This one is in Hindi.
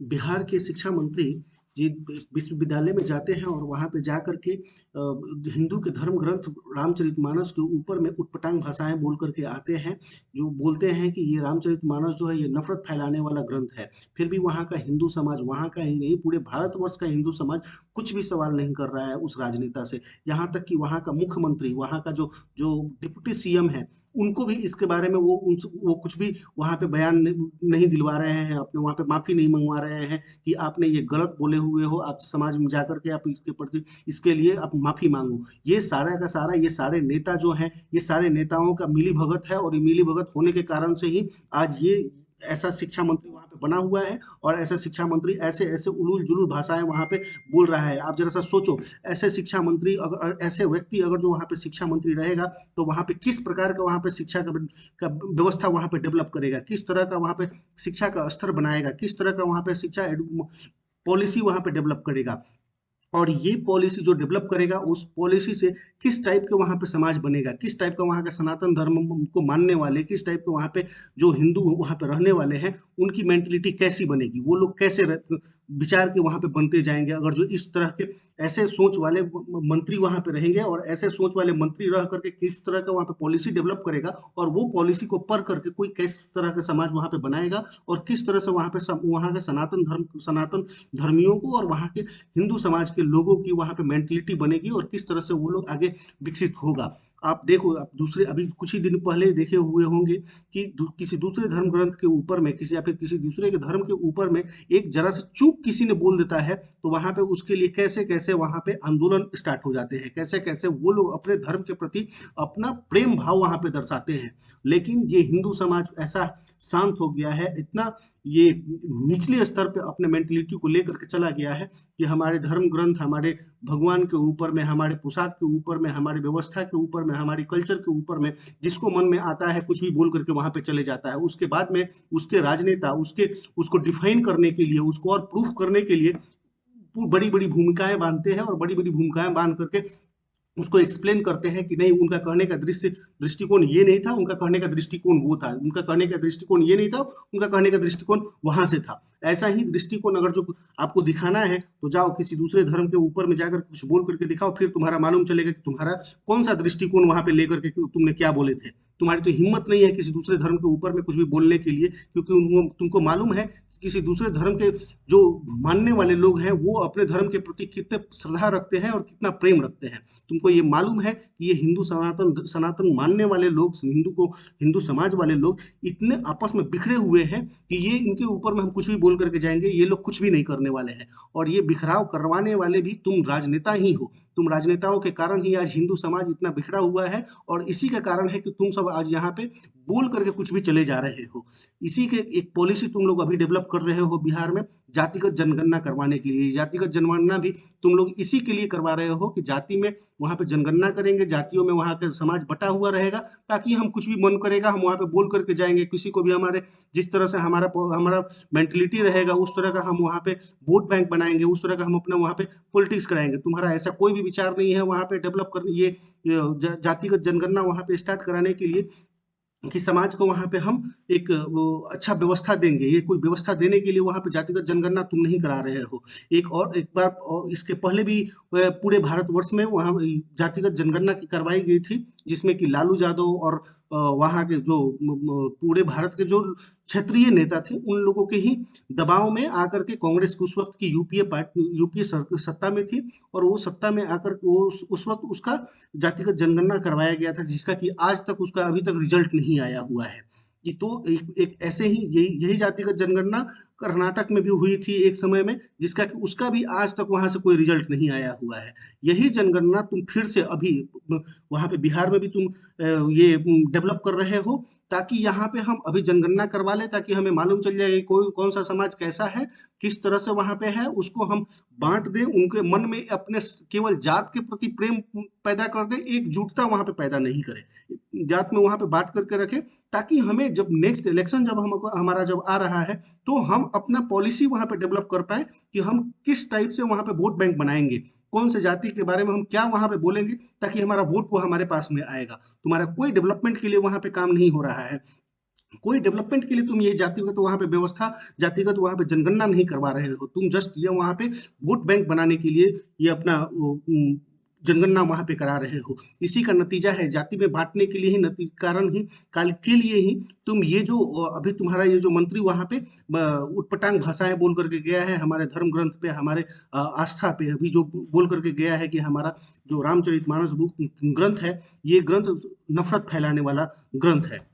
बिहार के शिक्षा मंत्री जी विश्वविद्यालय में जाते हैं और वहाँ पे जा करके हिंदू के धर्म ग्रंथ रामचरितमानस के ऊपर में उटपटांग भाषाएं बोल करके आते हैं, जो बोलते हैं कि ये रामचरितमानस जो है ये नफरत फैलाने वाला ग्रंथ है। फिर भी वहाँ का हिंदू समाज, वहाँ का ही नहीं पूरे भारतवर्ष का हिंदू समाज कुछ भी सवाल नहीं कर रहा है उस राजनेता से। यहाँ तक कि वहाँ का मुख्यमंत्री, वहाँ का जो जो डिप्टी सीएम है, उनको भी इसके बारे में वो कुछ भी वहाँ पे बयान नहीं दिलवा रहे हैं, अपने वहाँ पे माफ़ी नहीं मंगवा रहे हैं कि आपने ये गलत बोले हुए हो, आप समाज में जाकर के आप इसके प्रति इसके लिए आप माफ़ी मांगो। ये सारा का सारा ये सारे नेता जो हैं, ये सारे नेताओं का मिली भगत है और ये मिली भगत होने के कारण से ही आज ये ऐसा शिक्षा मंत्री वहाँ पे बना हुआ है और ऐसा शिक्षा मंत्री ऐसे ऐसे उलूल जुलूल भाषाएं वहाँ पे बोल रहा है। आप जरा सा सोचो, ऐसे शिक्षा मंत्री अगर, ऐसे व्यक्ति अगर जो वहाँ पे शिक्षा मंत्री रहेगा, तो वहाँ पे किस प्रकार का वहाँ पे शिक्षा का व्यवस्था वहाँ पे डेवलप करेगा, किस तरह का वहाँ पे शिक्षा का स्तर बनाएगा, किस तरह का वहाँ पे शिक्षा पॉलिसी वहाँ पे डेवलप करेगा। और ये पॉलिसी जो डेवलप करेगा, उस पॉलिसी से किस टाइप के वहाँ पे समाज बनेगा, किस टाइप का वहाँ का सनातन धर्म को मानने वाले, किस टाइप के वहाँ पे जो हिंदू वहाँ पे रहने वाले हैं, उनकी मेंटलिटी कैसी बनेगी, वो लोग कैसे विचार के वहाँ पे बनते जाएंगे अगर जो इस तरह के ऐसे सोच वाले मंत्री वहाँ पे रहेंगे। और ऐसे सोच वाले मंत्री रह करके किस तरह का वहाँ पे पॉलिसी डेवलप करेगा और वो पॉलिसी को पढ़ करके कोई किस तरह का समाज वहाँ पे बनाएगा और किस तरह से वहाँ पे वहाँ के सनातन धर्मियों को और वहाँ के हिंदू समाज के लोगों की वहाँ पे मेंटलिटी बनेगी और किस तरह से वो लोग आगे विकसित होगा। आप देखो, आप दूसरे अभी कुछ ही दिन पहले देखे हुए होंगे कि किसी दूसरे धर्म ग्रंथ के ऊपर में किसी या फिर किसी दूसरे के धर्म के ऊपर में एक जरा से चूक किसी ने बोल देता है, तो वहाँ पे उसके लिए कैसे कैसे वहाँ पे आंदोलन स्टार्ट हो जाते हैं, कैसे कैसे वो लोग अपने धर्म के प्रति अपना प्रेम भाव वहाँ पे दर्शाते हैं। लेकिन ये हिंदू समाज ऐसा शांत हो गया है, इतना ये निचले स्तर पे अपने मेंटलिटी को लेकर के चला गया है कि हमारे धर्म ग्रंथ, हमारे भगवान के ऊपर में, हमारे पोशाक के ऊपर में, हमारी व्यवस्था के ऊपर में, हमारी कल्चर के ऊपर में जिसको मन में आता है कुछ भी बोल करके वहां पे चले जाता है। उसके बाद में उसके राजनेता उसको डिफाइन करने के लिए, उसको और प्रूफ करने के लिए बड़ी बड़ी भूमिकाएं बांधते हैं और बड़ी बड़ी भूमिकाएं बांध करके उसको एक्सप्लेन करते हैं कि नहीं, उनका कहने का दृष्टिकोण ये नहीं था, उनका कहने का दृष्टिकोण वो था, उनका कहने का दृष्टिकोण ये नहीं था, उनका कहने का दृष्टिकोण वहां से था। ऐसा ही दृष्टिकोण अगर जो आपको दिखाना है तो जाओ किसी दूसरे धर्म के ऊपर में जाकर कुछ बोल करके दिखाओ, फिर तुम्हारा मालूम चलेगा कि तुम्हारा कौन सा दृष्टिकोण वहां पे लेकर के तुमने क्या बोले थे। तुम्हारी तो हिम्मत नहीं है किसी दूसरे धर्म के ऊपर में कुछ भी बोलने के लिए, क्योंकि तुमको मालूम है कि किसी दूसरे धर्म के जो मानने वाले लोग हैं वो अपने धर्म के प्रति कितने श्रद्धा रखते हैं और कितना प्रेम रखते हैं। तुमको ये मालूम है कि ये हिंदू सनातन सनातन मानने वाले लोग, हिंदू समाज वाले लोग इतने आपस में बिखरे हुए हैं कि ये इनके ऊपर में हम कुछ भी बोल करके जाएंगे, ये लोग कुछ भी नहीं करने वाले हैं। और ये बिखराव करवाने वाले भी तुम राजनेता ही हो। तुम राजनेताओं के कारण ही आज हिंदू समाज इतना बिखरा हुआ है और इसी का कारण है कि तुम सब आज यहाँ पे बोल करके कुछ भी चले जा रहे हो। इसी के एक पॉलिसी तुम लोग अभी डेवलप कर रहे हो बिहार में, जातिगत जनगणना करवाने के लिए। जातिगत जनगणना भी तुम लोग इसी के लिए करवा रहे हो कि जाति में वहाँ पे जनगणना करेंगे, जातियों में वहाँ का समाज बटा हुआ रहेगा, ताकि हम कुछ भी मन करेगा हम वहाँ पे बोल करके जाएंगे। किसी को भी हमारे जिस तरह से हमारा मेंटलिटी रहेगा उस तरह का हम वहाँ पे वोट बैंक बनाएंगे, उस तरह का हम अपने वहाँ पे पॉलिटिक्स कराएंगे। तुम्हारा ऐसा कोई भी विचार नहीं है वहाँ पे डेवलप करने, ये जातिगत जनगणना वहाँ पे स्टार्ट कराने के लिए कि समाज को वहाँ पे हम एक वो अच्छा व्यवस्था देंगे। ये कोई व्यवस्था देने के लिए वहाँ पे जातिगत जनगणना तुम नहीं करा रहे हो। एक बार और इसके पहले भी पूरे भारतवर्ष में वहाँ जातिगत जनगणना की करवाई गई थी, जिसमें कि लालू यादव और वहाँ के जो पूरे भारत के जो क्षेत्रीय नेता थे उन लोगों के ही दबाव में आकर के कांग्रेस की उस वक्त की यूपीए सत्ता में थी और वो सत्ता में आकर वो उस वक्त उसका जातिगत जनगणना करवाया गया था, जिसका कि आज तक उसका अभी तक रिजल्ट नहीं आया हुआ है। कि तो एक ऐसे ही यही जातिगत जनगणना कर्नाटक में भी हुई थी एक समय में, जिसका कि उसका भी आज तक वहां से कोई रिजल्ट नहीं आया हुआ है। यही जनगणना तुम फिर से अभी वहां पे बिहार में भी तुम ये डेवलप कर रहे हो, ताकि यहाँ पे हम अभी जनगणना करवा लें, ताकि हमें मालूम चल जाए कि कोई कौन सा समाज कैसा है, किस तरह से वहां पे है, उसको हम बांट दें, उनके मन में अपने केवल जात के प्रति प्रेम पैदा कर दें, एकजुटता वहां पे पैदा नहीं करें, जात में वहां पे बांट करके रखें, ताकि हमें जब नेक्स्ट इलेक्शन जब हमारा जब आ रहा है तो हम अपना पॉलिसी वहां पे डेवलप कर पाए कि हम किस टाइप से वहां पे वोट बैंक बनाएंगे, कौन से जाति के बारे में हम क्या वहां पे बोलेंगे, ताकि हमारा वोट वो हमारे पास में आएगा। तुम्हारा कोई डेवलपमेंट के लिए वहां पे काम नहीं हो रहा है। कोई डेवलपमेंट के लिए तुम ये जातिगत वहाँ पे व्यवस्था, जातिगत वहाँ पे जनगणना नहीं करवा रहे हो। तुम जस्ट ये वहाँ पे वोट बैंक बनाने के लिए ये अपना जनगणना वहाँ पे करा रहे हो। इसी का नतीजा है, जाति में बाँटने के लिए ही कारण ही काल के लिए ही तुम ये जो अभी तुम्हारा ये जो मंत्री वहाँ पे उटपटांग भाषाएँ बोल कर के गया है, हमारे धर्म ग्रंथ पे, हमारे आस्था पे अभी जो बोल कर के गया है कि हमारा जो रामचरितमानस बुक ग्रंथ है, ये ग्रंथ नफ़रत फैलाने वाला ग्रंथ है।